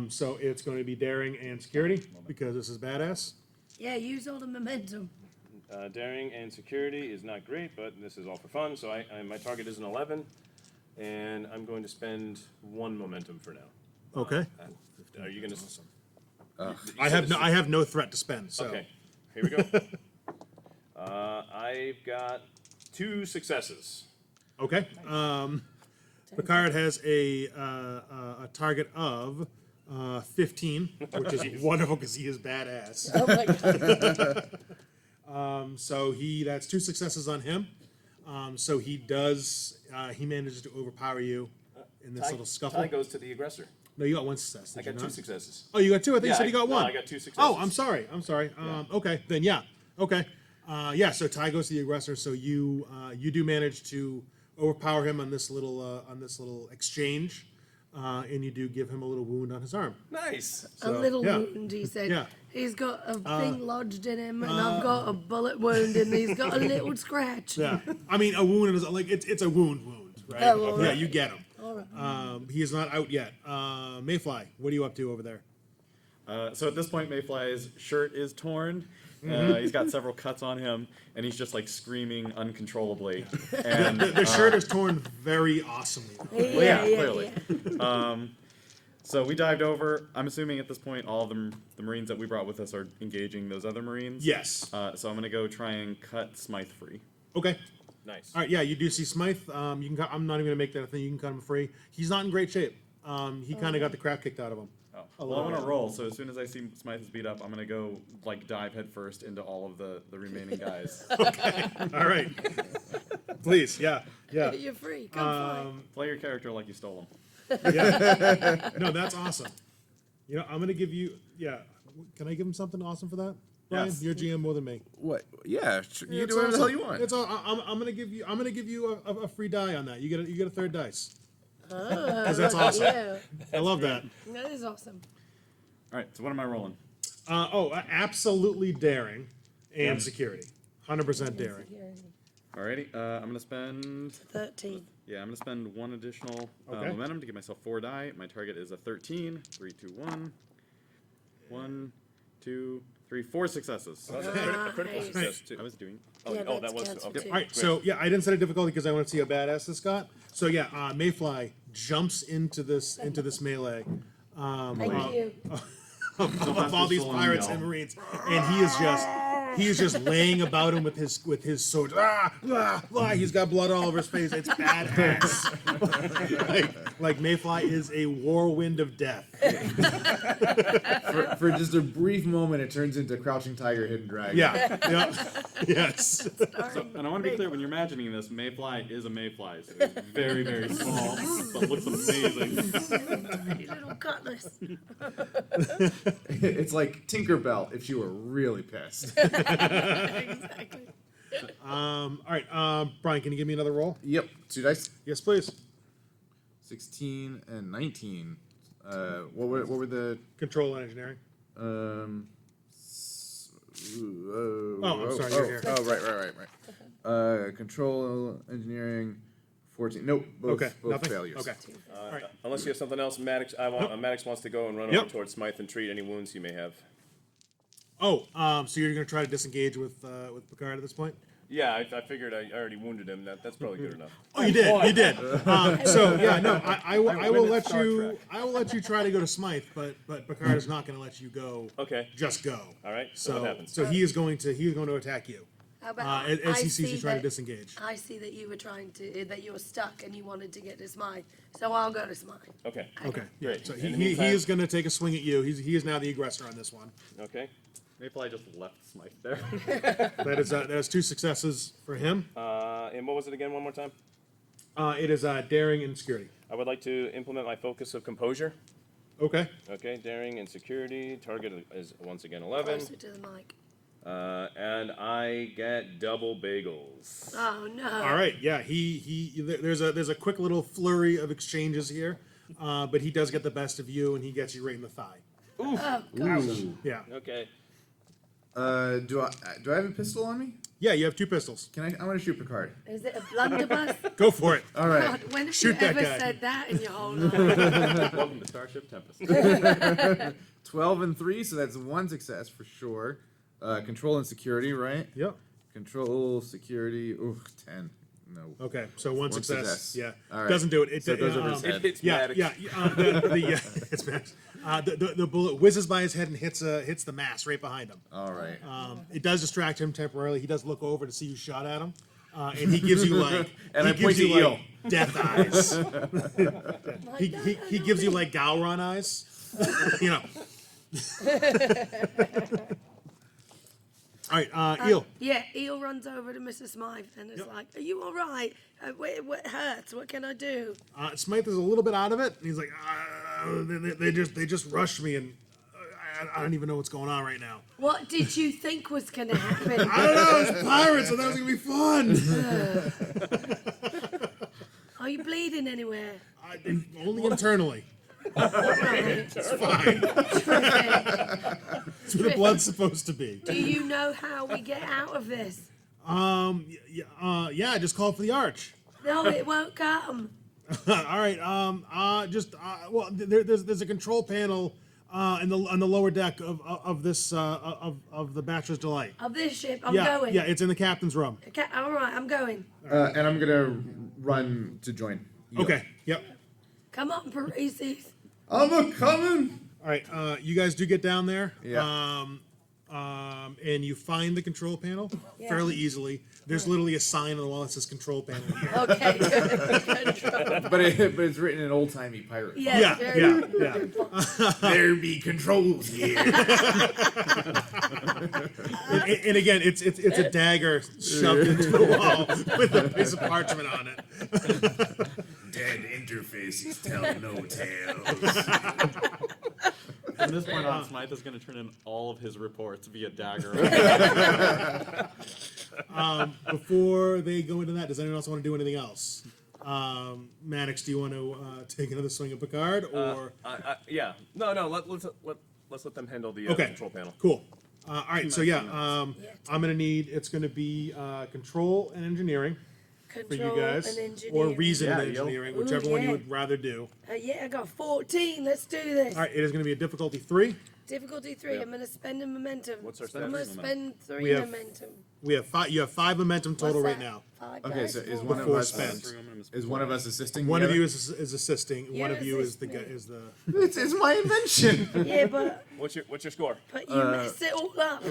So it's going to be daring and security because this is badass. Yeah, use all the momentum. Daring and security is not great, but this is all for fun. So my target is an 11, and I'm going to spend 1 momentum for now. Okay. Are you going to? I have no threat to spend. So. Okay. Here we go. I've got 2 successes. Okay. Picard has a target of 15, which is wonderful because he is badass. Oh my god. So that's 2 successes on him. So he manages to overpower you in this little scuffle. Tie goes to the aggressor. No, you got 1 success. I got 2 successes. Oh, you got 2? I think you said you got 1. No, I got 2 successes. Oh, I'm sorry. Okay, then yeah. Okay. So tie goes to the aggressor. So you do manage to overpower him on this little exchange, and you do give him a little wound on his arm. Nice. A little yeah. wound, he said. Yeah. He's got a thing lodged in him, and I've got a bullet wound, and he's got a little scratch. Yeah. I mean, a wound is like it's a wound, right? Oh, all Yeah, right. you get him. All right. He is not out yet. Mayfly, what are you up to over there? So at this point, Mayfly's shirt is torn. He's got several cuts on him, and he's just like screaming uncontrollably. And The shirt is torn very awesomely. Yeah, clearly. So we dived over. I'm assuming at this point all of the Marines that we brought with us are engaging those other Marines. Yes. So I'm gonna go try and cut Smythe free. Okay. Nice. All right. Yeah, you do see Smythe. You can. I'm not even gonna make that a thing. You can cut him free. He's not in great shape. He kind of got the crap kicked out of him. Oh. Well, I'm gonna roll. So as soon as I see Smythe is beat up, I'm gonna go like dive headfirst into all of the remaining guys. Okay. All right. Please. Yeah. Yeah. You're free. Come Play your character like you stole him. Yeah. No, that's awesome. You know, I'm gonna give you. Yeah. Can I give him something awesome for that? Brian, Yes. you're GM more than me. What? Yeah, you It's do whatever the hell awesome. you want. It's all, I'm gonna give you a free die on that. You get a 3rd dice. fight. 'Cause that's awesome. Yeah, I love that. that is awesome. All right. So what am I rolling? Absolutely daring and security. 100% daring. Alrighty. I'm gonna spend. 13. Yeah, I'm gonna spend 1 additional Okay. momentum to give myself 4 die. My target is a 13. 3, 2, 1. 1, 2, 3, 4 successes. That's a critical Nice. success, too. I was doing. Yeah, that that's was canceled okay. too. All right, so yeah, I didn't set a difficulty because I want to see how badass this got. So yeah, Mayfly jumps into this melee Thank you. of all these pirates and marines, and he is just laying about him with his sword. He's got blood all over his face. It's badass. like Mayfly is a whirlwind of death. For just a brief moment, it turns into Crouching Tiger, Hidden Dragon. Yeah. Yep. Yes. And I want to be clear, when you're imagining this, Mayfly is a Mayfly, so it's very, very small, but looks amazing. Tiny little cutlass. It's like Tinkerbell if she were really pissed. Exactly. All right, Brian, can you give me another roll? Yep, 2 dice. Yes, please. 16 and 19. What were the Control and engineering. I'm sorry, you're here. Oh, right. Control engineering 14. Nope, both Nothing? failures. Okay. Unless you have something else, Maddox. Maddox wants to go and run over towards Smythe and treat any wounds he may have. So you're going to try to disengage with Picard at this point? Yeah, I figured I already wounded him. That's probably good enough. Oh, you did. You did. So yeah, no, I will win at let Star you. Trek. I will let you try to go to Smythe, but Picard is not going to let you go. Okay. Just go. All right. So what happens? So he is going to attack you How about as I he sees you see trying to that- disengage. I see that you were that you were stuck and you wanted to get to Smythe, so I'll go to Smythe. Okay. Okay. Yeah. Great. So In the he meantime- is going to take a swing at you. He is now the aggressor on this one. Okay. Mayfly just left Smythe there. That is 2 successes for him. And what was it again? One more time. It is daring and security. I would like to implement my focus of composure. Okay. Okay, daring and security. Target is once again 11. Closer to the mic. And I get double bagels. Oh no. All right, yeah. There's a quick little flurry of exchanges here, but he does get the best of you, and he gets you right in the thigh. Oh, gosh. Yeah, Okay. Do I have a pistol on me? yeah. You have 2 pistols. I want to shoot Picard. Is it a blunderbuss? Go for it. All right. God, when have Shoot you that ever guy. said that in your whole life? Welcome to Starship Tempest. 12 and 3, so that's 1 success for sure. Control and security, right? Yep. Control, security, 10. No. Okay, so one success. success. Yeah, All right. doesn't do it. So it goes over his head. It's Yeah, Maddox. yeah. It's Maddox. The bullet whizzes by his head and hits the mast right behind him. All right. It does distract him temporarily. He does look over to see you shot at him, and he gives you like And he I point gives you to like death eyes. he gives you like Gowron eyes. You know. All right, Eel. Yeah, Eel runs over to Mr. Smythe and is like, "Are you all right? What hurts? What can I do?" Smythe is a little bit out of it, and he's like, they just rushed me, and I don't even know what's going on right now. What did you think was going to happen? I don't know. It's pirates, and that was gonna be fun. Are you bleeding anywhere? Only internally. It's fine. It's where the blood's supposed to be. Do you know how we get out of this? Yeah. Just call for the arch. No, it won't come. All right. Well, there's a control panel on the lower deck of this of the Bachelor's Delight. Of this ship, I'm Yeah, going. yeah. It's in the captain's room. Okay, all right, I'm going. And I'm gonna run to join. Eel. Okay. Yep. Come on, Parisi's. I'm a coming. All right. You guys do get down there. Yeah. And you find the control panel Yeah. fairly easily. There's literally a sign on the wall that says control panel here. Okay, good. But it's written in old timey pirate. Yeah, Yeah, very yeah, good. yeah. There be controls here. And again, it's a dagger shoved into the wall with a piece of parchment on it. Dead interfaces tell no tales. From this point on, Smythe is going to turn in all of his reports via dagger. Before they go into that, does anyone else want to do anything else? Maddox, do you want to take another swing at Picard, or Yeah. No. Let's let them handle the okay, control panel. Cool. All right, so yeah, I'm gonna need. It's gonna be control and engineering for Control you guys, and or engineering. reason and Yeah, yo. engineering, Ooh, whichever one you yeah. would rather do. Yeah, I got 14. Let's do this. All right, it is gonna be a difficulty 3. Difficulty 3. I'm gonna spend a momentum. What's our I'm gonna stats? spend 3 We have- momentum. We have 5. You have 5 momentum total What's right that? now. 5 Okay, dice, so is 4. one of Before us spent. is one of us assisting? One the of other? you is assisting. You One of you is assist the me. is the. It's my invention. Yeah, but What's your score? you messed it all up.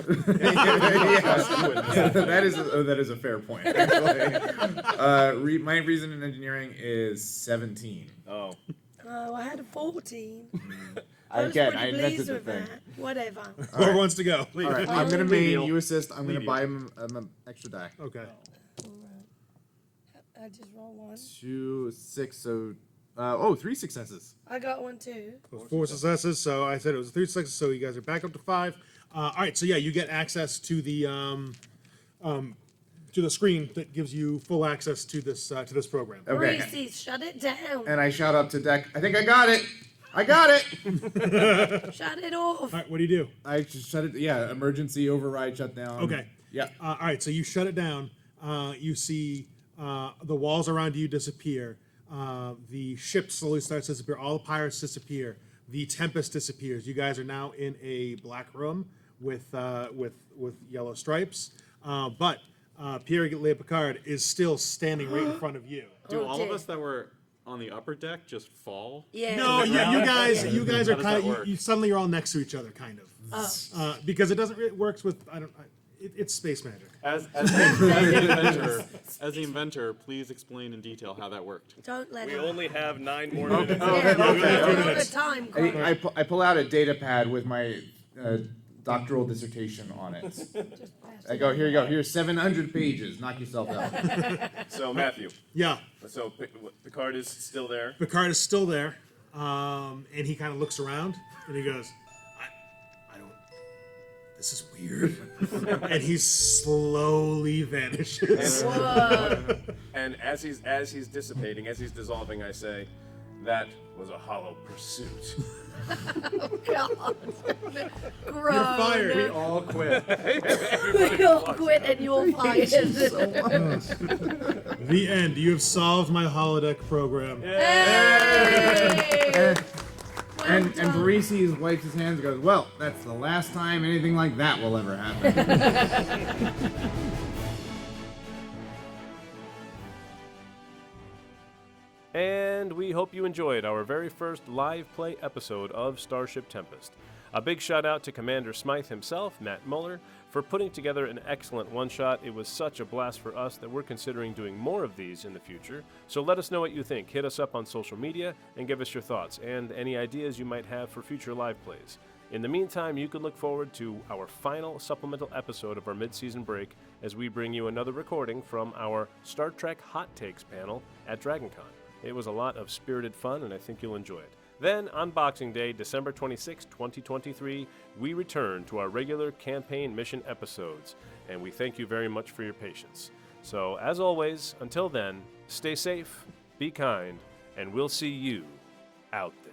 That is a fair point. Actually. My reason in engineering is 17. Oh. Oh, I had a 14. I was Again, pretty I invented pleased the with thing. that. Whatever. Whoever wants to go. All right, I'm gonna main. Eel. You assist. I'm gonna Leave buy him an extra die. Okay. I just roll 1. 2, 6. So, 3 successes. I got 1 too. So 4 successes. So I said it was 3 successes. So you guys are back up to 5. All right. So yeah, you get access to the screen that gives you full access to this program. Okay. Reese's, shut it down. And I shout up to deck. I think I got it. I got it. Shut it off. All right. What do you do? I just shut it. Yeah, emergency override shutdown. Okay. Yeah. All right. So you shut it down. You see the walls around you disappear. The ship slowly starts to disappear. All the pirates disappear. The Tempest disappears. You guys are now in a black room with yellow stripes. But Pierre Le Picard is still standing right in front of you. Do all of dear. us that were on the upper deck just fall? Yeah. No, you guys are How does kind that of work? you suddenly you're all next to each other, kind of. Because it doesn't. It works with it's space magic. As the inventor, please explain in detail how that worked. Don't let We him. only have 9 more minutes. Yeah, okay. all the time. Carl. I pull out a data pad with my doctoral dissertation on it. Just pass I it go, on. here you go. Here's 700 pages. Knock yourself out. So Matthew. Yeah, So Picard is still there. Picard is still there, and he kind of looks around and he goes, I don't. This is weird. And he slowly vanishes. Whoa. And as he's dissipating, as he's dissolving, I say, that was a hollow pursuit. God. Gross. You're fired. We all quit. We all quit and you're fired. The end. You have solved my holodeck program. Hey! And done. Parisi wipes his hands and goes, well, that's the last time anything like that will ever happen. And we hope you enjoyed our very first live play episode of Starship Tempest. A big shout out to Commander Smythe himself, Matt Muller, for putting together an excellent one-shot. It was such a blast for us that we're considering doing more of these in the future. So let us know what you think. Hit us up on social media and give us your thoughts and any ideas you might have for future live plays. In the meantime, you can look forward to our final supplemental episode of our mid-season break as we bring you another recording from our Star Trek Hot Takes panel at DragonCon. It was a lot of spirited fun, and I think you'll enjoy it. Then, on Boxing Day, December 26, 2023, we return to our regular campaign mission episodes, and we thank you very much for your patience. So, as always, until then, stay safe, be kind, and we'll see you out there.